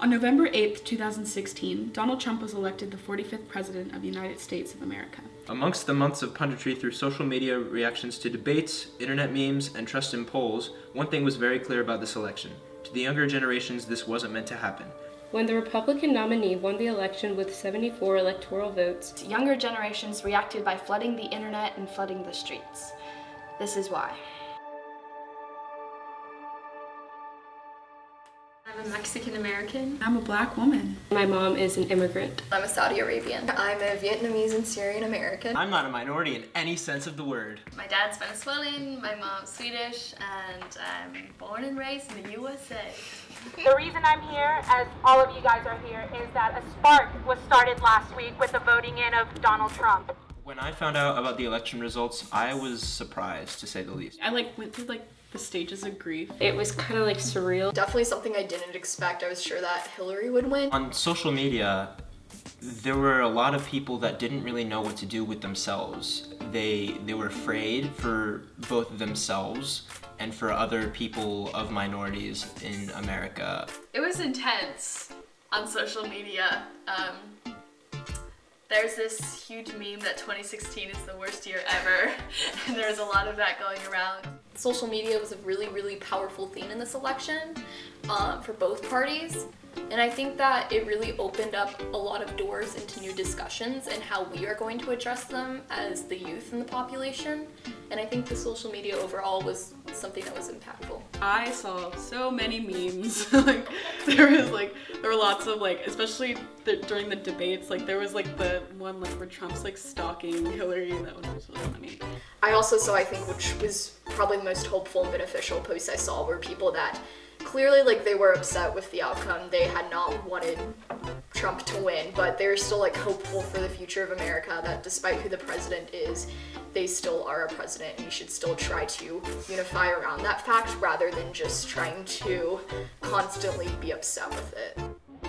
On November 8th, 2016, Donald Trump was elected the 45th President of the United States of America. Amongst the months of punditry through social media, reactions to debates, internet memes, and trust in polls, one thing was very clear about this election. To the younger generations, this wasn't meant to happen. When the Republican nominee won the election with 74 electoral votes, younger generations reacted by flooding the internet and flooding the streets. This is why. I'm a Mexican American. I'm a Black woman. my mom is an immigrant. I'm a Saudi Arabian. I'm a Vietnamese and Syrian American. I'm not a minority in any sense of the word. My dad's Venezuelan, my mom's Swedish, and I'm born and raised in the USA. The reason I'm here, as all of you guys are here, is that a spark was started last week with the voting in of Donald Trump. When I found out about the election results, I was surprised, to say the least. I went through the stages of grief. It was kind of surreal. Definitely something I didn't expect. I was sure that Hillary would win. On social media, there were a lot of people that didn't really know what to do with themselves. They were afraid for both themselves and for other people of minorities in America. It was intense on social media. There's this huge meme that 2016 is the worst year ever, and there's a lot of that going around. Social media was a really, really powerful thing in this election for both parties. And I think that it really opened up a lot of doors into new discussions and how we are going to address them as the youth in the population. And I think the social media overall was something that was impactful. I saw so many memes. There were lots of especially during the debates. There was the one where Trump's stalking Hillary. That one was really funny. I also saw, I think, which was probably the most hopeful and beneficial posts I saw, were people that clearly they were upset with the outcome. They had not wanted Trump to win, but they're still hopeful for the future of America, that despite who the president is, they still are a president, and we should still try to unify around that fact rather than just trying to constantly be upset with it.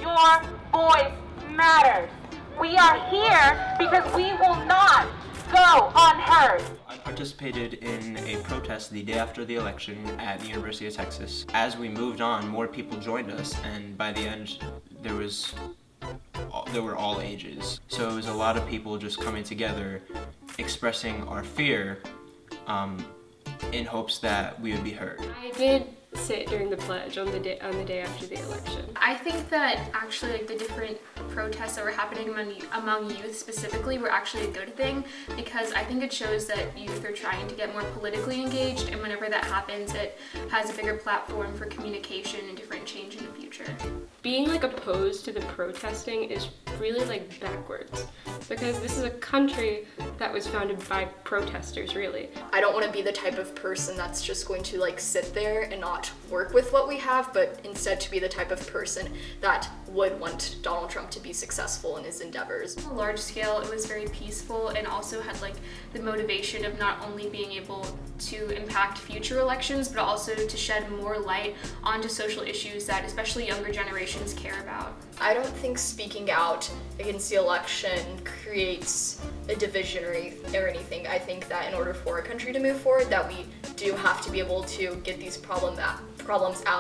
Your voice matters. We are here because we will not go unheard. I participated in a protest the day after the election at the University of Texas. As we moved on, more people joined us, and by the end, there were all ages. So it was a lot of people just coming together, expressing our fear in hopes that we would be heard. I did sit during the pledge on the day after the election. I think that actually the different protests that were happening among youth specifically were actually a good thing, because I think it shows that youth are trying to get more politically engaged, and whenever that happens, it has a bigger platform for communication and different change in the future. Being opposed to the protesting is really backwards, because this is a country that was founded by protesters, really. I don't want to be the type of person that's just going to sit there and not work with what we have, but instead to be the type of person that would want Donald Trump to be successful in his endeavors. On a large scale, it was very peaceful and also had the motivation of not only being able to impact future elections, but also to shed more light onto social issues that especially younger generations care about. I don't think speaking out against the election creates a division or anything. I think that in order for a country to move forward, that we do have to be able to get these problems out,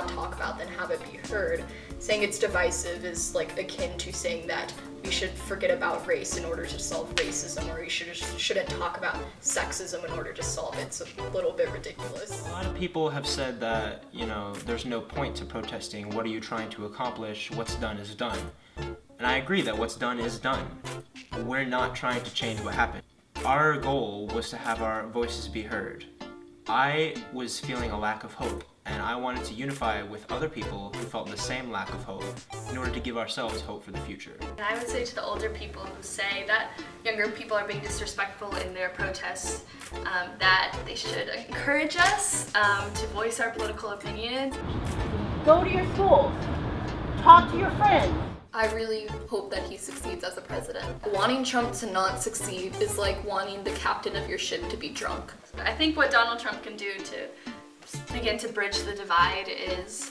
talk about them, have it be heard. Saying it's divisive is akin to saying that we should forget about race in order to solve racism, or we shouldn't talk about sexism in order to solve it. It's a little bit ridiculous. A lot of people have said that, there's no point to protesting. What are you trying to accomplish? What's done is done. And I agree that what's done is done. We're not trying to change what happened. Our goal was to have our voices be heard. I was feeling a lack of hope, and I wanted to unify with other people who felt the same lack of hope in order to give ourselves hope for the future. And I would say to the older people who say that younger people are being disrespectful in their protests, that they should encourage us to voice our political opinions. Go to your schools. Talk to your friends. I really hope that he succeeds as a president. Wanting Trump to not succeed is like wanting the captain of your ship to be drunk. I think what Donald Trump can do to begin to bridge the divide is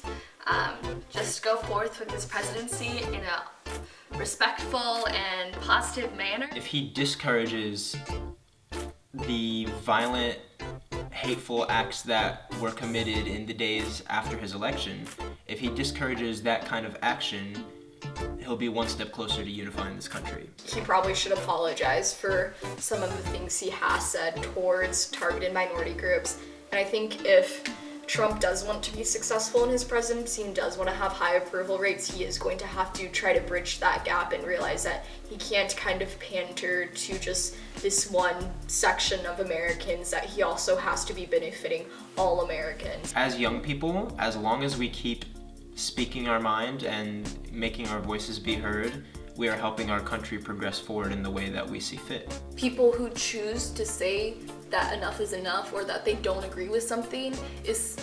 just go forth with his presidency in a respectful and positive manner. If he discourages the violent, hateful acts that were committed in the days after his election, If he discourages that kind of action, he'll be one step closer to unifying this country. He probably should apologize for some of the things he has said towards targeted minority groups. And I think if Trump does want to be successful in his presidency and does want to have high approval rates, he is going to have to try to bridge that gap and realize that he can't kind of pander to just this one section of Americans, that he also has to be benefiting all Americans. As young people, as long as we keep speaking our mind and making our voices be heard, we are helping our country progress forward in the way that we see fit. People who choose to say that enough is enough or that they don't agree with something is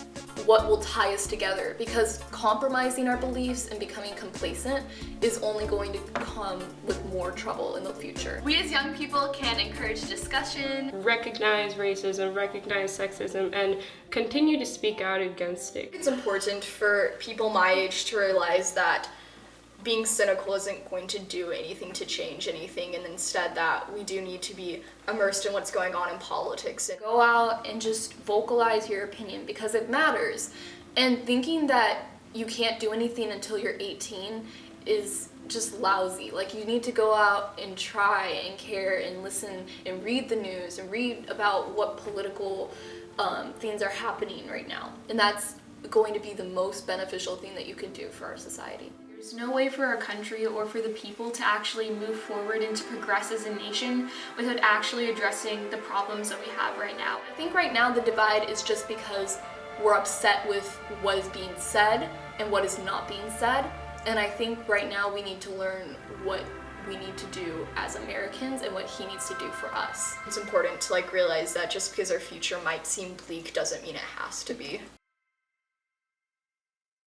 what will tie us together, because compromising our beliefs and becoming complacent is only going to come with more trouble in the future. We as young people can encourage discussion, Recognize racism, recognize sexism, and continue to speak out against it. It's important for people my age to realize that being cynical isn't going to do anything to change anything, and instead that we do need to be immersed in what's going on in politics. And go out and just vocalize your opinion because it matters. And thinking that you can't do anything until you're 18 is just lousy. Like, you need to go out and try and care and listen and read the news and read about what political things are happening right now. And that's going to be the most beneficial thing that you can do for our society. There's no way for our country or for the people to actually move forward and to progress as a nation without actually addressing the problems that we have right now. I think right now the divide is just because we're upset with what is being said and what is not being said. And I think right now we need to learn what we need to do as Americans and what he needs to do for us. it's important to realize that just because our future might seem bleak doesn't mean it has to be.